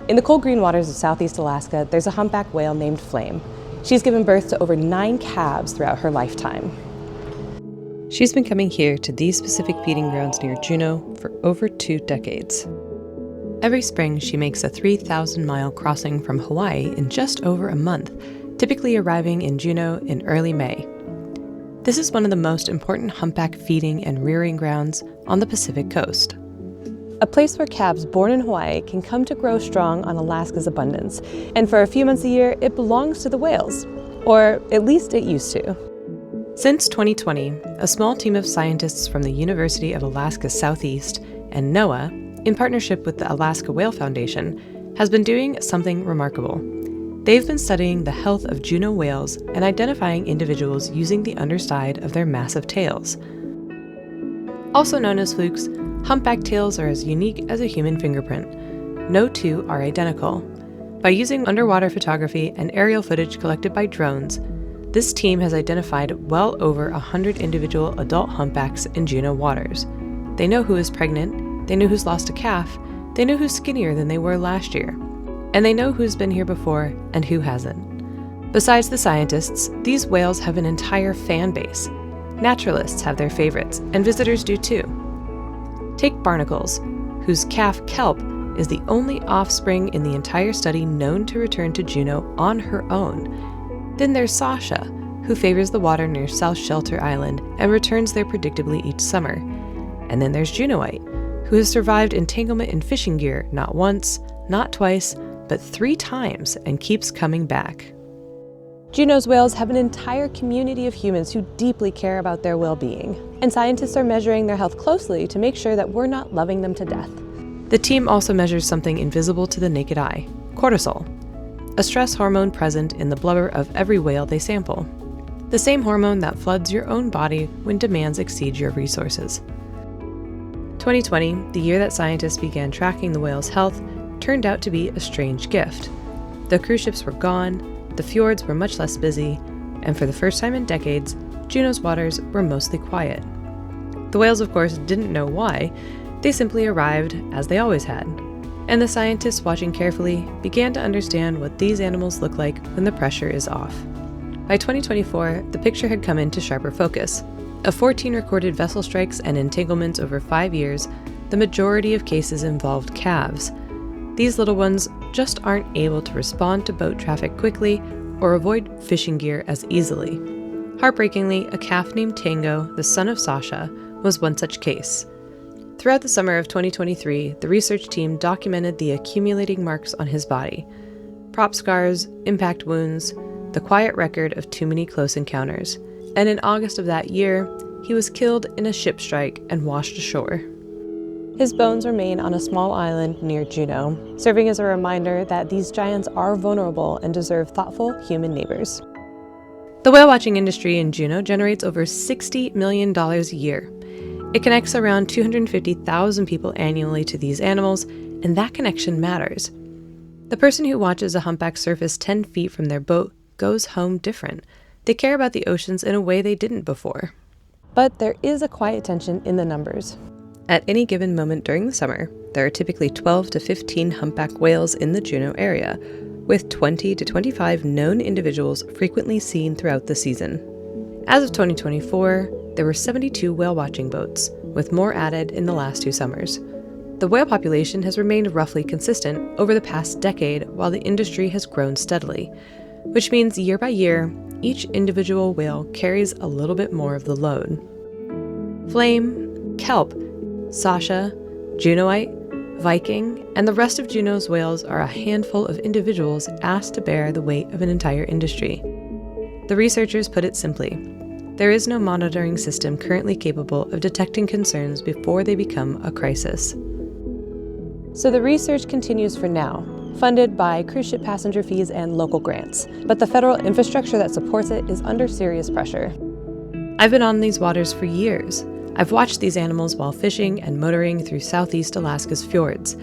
In the cold green waters of Southeast Alaska, there's a humpback whale named Flame. She's given birth to over 9 calves throughout her lifetime. She's been coming here to these specific feeding grounds near Juneau for over 2 decades. Every spring, she makes a 3,000-mile crossing from Hawaii in just over a month, typically arriving in Juneau in early May. This is one of the most important humpback feeding and rearing grounds on the Pacific coast. A place where calves born in Hawaii can come to grow strong on Alaska's abundance, and for a few months a year, it belongs to the whales, or at least it used to. Since 2020, a small team of scientists from the University of Alaska Southeast and NOAA, in partnership with the Alaska Whale Foundation, has been doing something remarkable. They've been studying the health of Juneau whales and identifying individuals using the underside of their massive tails. Also known as flukes, humpback tails are as unique as a human fingerprint. No two are identical. By using underwater photography and aerial footage collected by drones, this team has identified well over 100 individual adult humpbacks in Juneau waters. They know who is pregnant, they know who's lost a calf, they know who's skinnier than they were last year, and they know who's been here before and who hasn't. Besides the scientists, these whales have an entire fan base. Naturalists have their favorites, and visitors do too. Take barnacles, whose calf Kelp is the only offspring in the entire study known to return to Juneau on her own. Then there's Sasha, who favors the water near South Shelter Island and returns there predictably each summer. And then there's Juneauite, who has survived entanglement in fishing gear not once, not twice, but 3 times and keeps coming back. Juneau's whales have an entire community of humans who deeply care about their well-being, and scientists are measuring their health closely to make sure that we're not loving them to death. The team also measures something invisible to the naked eye, cortisol, a stress hormone present in the blubber of every whale they sample. The same hormone that floods your own body when demands exceed your resources. 2020, the year that scientists began tracking the whale's health, turned out to be a strange gift. The cruise ships were gone, the fjords were much less busy, and for the first time in decades, Juneau's waters were mostly quiet. The whales, of course, didn't know why. They simply arrived, as they always had. And the scientists watching carefully began to understand what these animals look like when the pressure is off. By 2024, the picture had come into sharper focus. Of 14 recorded vessel strikes and entanglements over 5 years, the majority of cases involved calves. These little ones just aren't able to respond to boat traffic quickly or avoid fishing gear as easily. Heartbreakingly, a calf named Tango, the son of Sasha, was one such case. Throughout the summer of 2023, the research team documented the accumulating marks on his body. Prop scars, impact wounds, the quiet record of too many close encounters. And in August of that year, he was killed in a ship strike and washed ashore. His bones remain on a small island near Juneau, serving as a reminder that these giants are vulnerable and deserve thoughtful human neighbors. The whale watching industry in Juneau generates over $60 million a year. It connects around 250,000 people annually to these animals, and that connection matters. The person who watches a humpback surface 10 feet from their boat goes home different. They care about the oceans in a way they didn't before. But there is a quiet tension in the numbers. At any given moment during the summer, there are typically 12 to 15 humpback whales in the Juneau area, with 20 to 25 known individuals frequently seen throughout the season. As of 2024, there were 72 whale watching boats, with more added in the last 2 summers. The whale population has remained roughly consistent over the past decade while the industry has grown steadily, which means year by year, each individual whale carries a little bit more of the load. Flame, Kelp, Sasha, Juneauite, Viking, and the rest of Juneau's whales are a handful of individuals asked to bear the weight of an entire industry. The researchers put it simply: there is no monitoring system currently capable of detecting concerns before they become a crisis. So the research continues for now, funded by cruise ship passenger fees and local grants, but the federal infrastructure that supports it is under serious pressure. I've been on these waters for years. I've watched these animals while fishing and motoring through Southeast Alaska's fjords,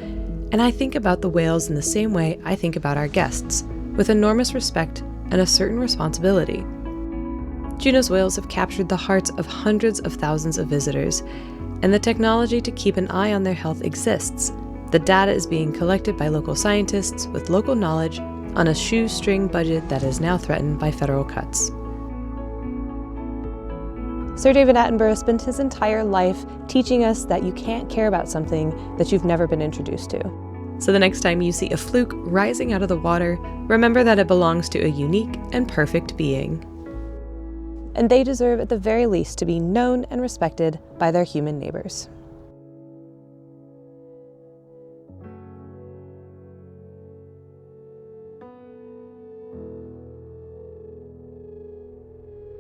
and I think about the whales in the same way I think about our guests, with enormous respect and a certain responsibility. Juneau's whales have captured the hearts of hundreds of thousands of visitors, and the technology to keep an eye on their health exists. The data is being collected by local scientists with local knowledge on a shoestring budget that is now threatened by federal cuts. Sir David Attenborough spent his entire life teaching us that you can't care about something that you've never been introduced to. So the next time you see a fluke rising out of the water, remember that it belongs to a unique and perfect being. And they deserve at the very least to be known and respected by their human neighbors.